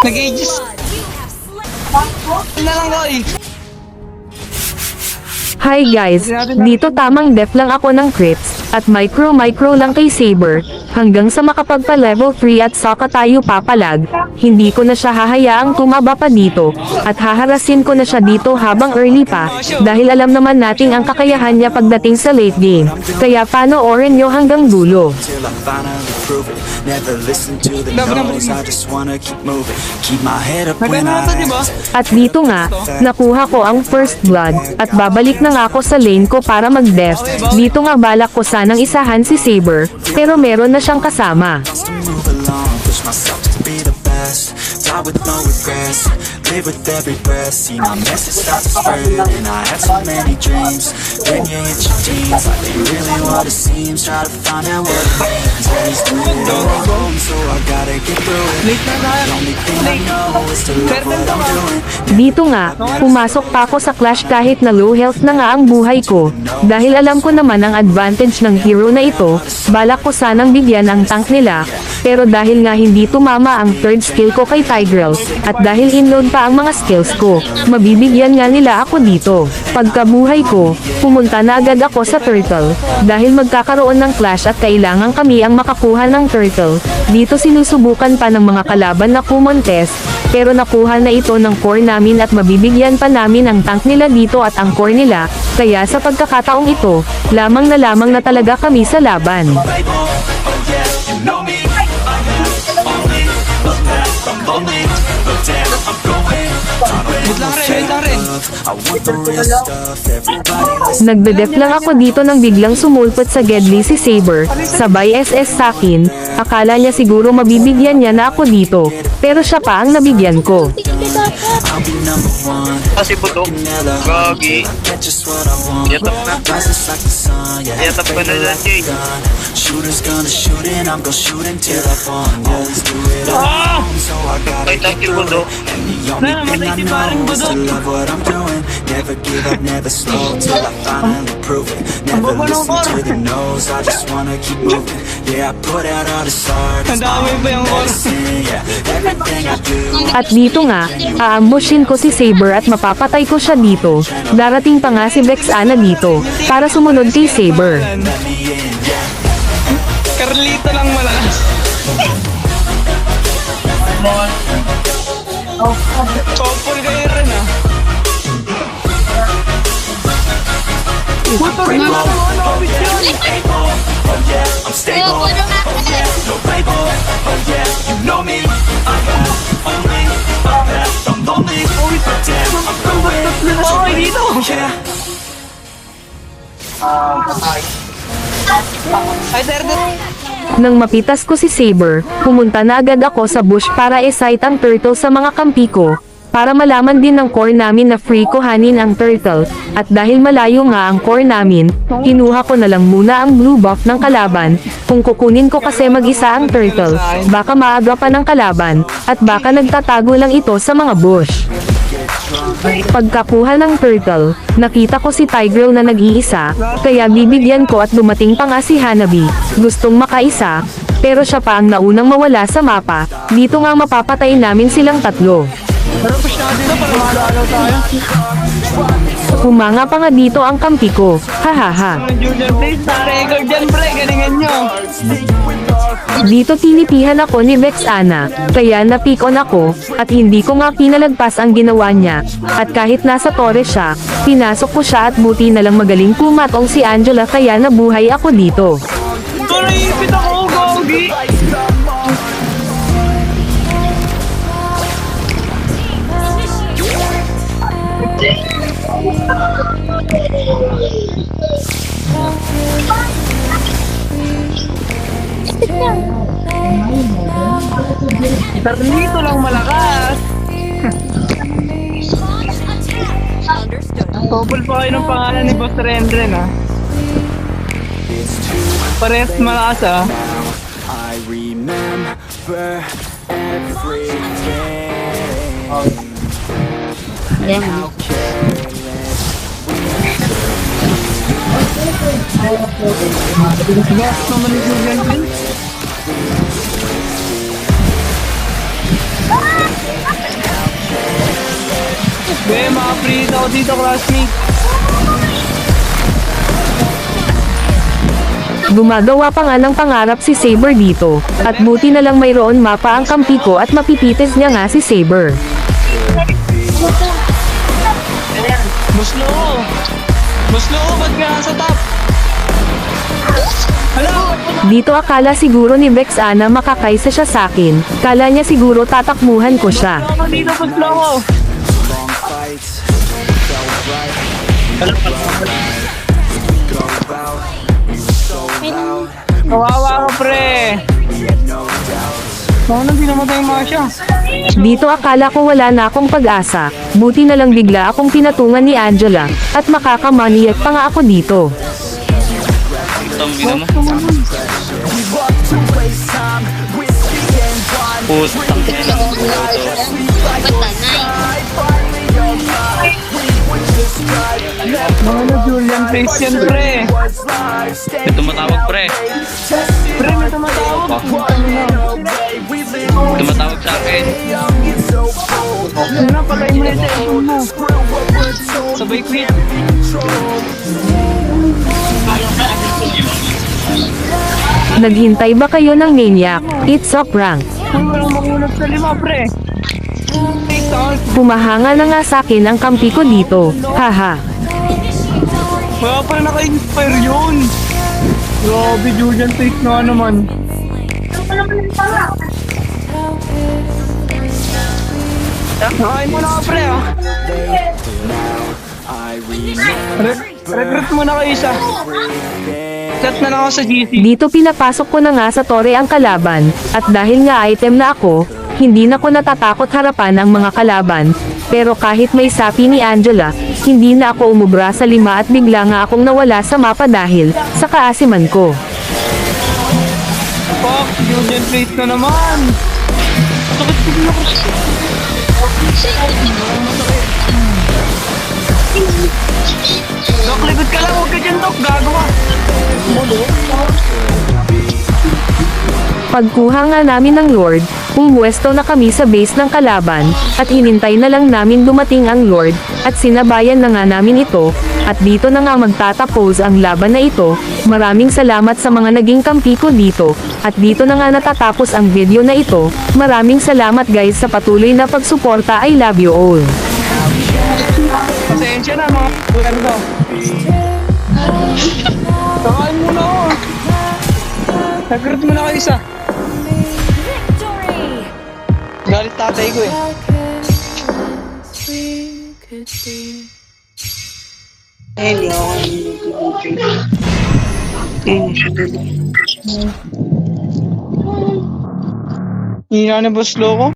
Nag-aegis. Na lang ko eh. Hi guys, dito tamang def lang ako ng crits, at micro lang kay Saber, hanggang sa makapagpa level 3 at saka tayo papalag, hindi ko na siya hahayaang tumaba pa dito, at haharasin ko na siya dito habang early pa, dahil alam naman nating ang kakayahan niya pagdating sa late game, kaya panoorin nyo hanggang dulo. Till I finally prove it. Never listen to the noise. I just wanna keep moving. Keep my head up when I At dito nga, nakuha ko ang first blood, at babalik na nga ako sa lane ko para mag-def. Dito nga balak ko sanang isahan si Saber, pero meron na siyang kasama. to move along. Push myself to be the best. Die with no regrets. Live with every breath. See my message start to spread. And I had so many dreams. Then you hit your teens. Like they really what it seems. Try to find out what it means. And he's doing it all wrong. So I gotta get through it. The only thing I know is to love what I'm doing. Dito nga, pumasok pa ako sa clash kahit na low health na nga ang buhay ko. Dahil alam ko naman ang advantage ng hero na ito, balak ko sanang bigyan ang tank nila. Pero dahil nga hindi tumama ang third skill ko kay Tigreal, at dahil inload pa ang mga skills ko, mabibigyan nga nila ako dito. Pagkabuhay ko, pumunta na agad ako sa turtle. Dahil magkakaroon ng clash at kailangan kami ang makakuha ng turtle. Dito sinusubukan pa ng mga kalaban na kumontes, pero nakuha na ito ng core namin at mabibigyan pa namin ang tank nila dito at ang core nila, kaya sa pagkakataong ito, lamang na talaga kami sa laban. You know me. I am only a path from lonely. But damn, I'm going. I want the real stuff. Everybody listen. Nagbe-def lang ako dito nang biglang sumulpot sa Gedli si Saber, sabay SS sakin, akala niya siguro mabibigyan niya na ako dito, pero siya pa ang nabigyan ko. I'll be number one. Kasi putok. Vanilla. Gagi. Get just what I want. Yatap na. Rises like the sun. Yeah. Yatap ka na lang, Jay. Done. Shooters gonna shoot and I'm gonna shoot until I fall. Yeah, let's do it all. So I gotta Ay, get thank you, through Budo. it. And the only thing I know is to love what I'm doing. Never give up, never slow till I finally prove it. Never listen to the no's. I just wanna keep moving. Yeah, I put out all this art. It's my Ang dami pa yung own medicine. Yeah, everything I do. At dito nga, aambushin ko si Saber at mapapatay ko siya dito. Darating pa nga si Vexana dito, para sumunod kay Saber. Let me in, yeah. Carlito lang malakas. Couple kayo rin ah. Puto na lang ako, ano yun? Oh yeah, I'm stable. Oh yeah, no label. Oh yeah, you know me. I am only a path from lonely. But damn, I'm going. Okay, dito. Yeah. Ay, Serdo. Nang mapitas ko si Saber, pumunta na agad ako sa bush para i-sight ang turtle sa mga kampi ko, para malaman din ng core namin na free kuhanin ang turtle, at dahil malayo nga ang core namin, kinuha ko na lang muna ang blue buff ng kalaban. Kung kukunin ko kasi mag-isa ang turtle, baka maaga pa ng kalaban, at baka nagtatago lang ito sa mga bush. Pagkakuha ng turtle, nakita ko si Tigreal na nag-iisa, kaya bibigyan ko at dumating pa nga si Hanabi, gustong makaisa, pero siya pa ang naunang mawala sa mapa. Dito nga mapapatay namin silang tatlo. Pero push na dito para makalaalaw tayo. Humanga pa nga dito ang kampi ko, hahaha. Julian, please, na-record dyan, pre. Galingan nyo. Dito tinipihan ako ni Vexana, kaya na-pick on ako, at hindi ko nga pinalagpas ang ginawa niya, at kahit nasa torre siya, pinasok ko siya at buti na lang magaling pumatong si Angela kaya nabuhay ako dito. Ito, naipit ako, Gogi. Carlito lang malakas. Couple pa kayo ng pangalan ni Boss Rendren ah. Parehas malakas ah. I remember everything. How careless Gas naman ni Julian Prince. maka-free ako dito, classmate. Gumagawa pa nga ng pangarap si Saber dito, at buti na lang mayroon mapa ang kampi ko at mapipitis niya nga si Saber. Buslo ko. Buslo ko, ba't ka nasa top? Hello? Dito akala siguro ni Bex Ana makakaisa siya sakin, kala niya siguro tatakmuhan ko siya. Ako dito, buslo ko. Long fights, felt right. Go out, we were so loud. Kawawa ka, pre. We had no doubts. Baka nang dinamatay mo siya. Dito akala ko wala na akong pag-asa, buti na lang bigla akong pinatungan ni Angela, at makakamaniyak pa nga ako dito. Zombie naman. Putang ina. Mga na Julian face yan, pre. May tumatawag pre. Pre, may tumatawag. Tumatawag sa akin. Ano na, patay mo na yung cellphone mo. Sabay quit. Naghintay ba kayo ng maniac? It's a prank. Uy, walang makunat sa lima, pre. Take out. Pumahanga na nga sa akin ang kampi ko dito, haha. Wala pa rin naka-inspire yun. Grabe, Julian face na naman. Nakain mo na ka, pre, ah. I remember Recruit mo na kayo isa. Set na lang ako sa GC. Dito pinapasok ko na nga sa tore ang kalaban, at dahil nga item na ako, hindi na ko natatakot harapan ang mga kalaban, pero kahit may sapi ni Angela, hindi na ako umubra sa 5 at bigla nga akong nawala sa mapa dahil sa kaasiman ko. Fuck, Julian face na naman. Sakit ko na ako. Dok, likod ka lang. Huwag ka dyan, Dok. Gago ka. Pagkuha nga namin ng Lord, pumuwesto na kami sa base ng kalaban, at hinintay na lang namin dumating ang Lord, at sinabayan na nga namin ito, at dito na nga magtatapos ang laban na ito. Maraming salamat sa mga naging kampi ko dito, at dito na nga natatapos ang video na ito. Maraming salamat guys sa patuloy na pagsuporta. I love you all. Pasensya na, mga p***o. Kakain mo na ako. Recruit mo na kayo isa. Galit tatay ko eh. Hina na boss loko.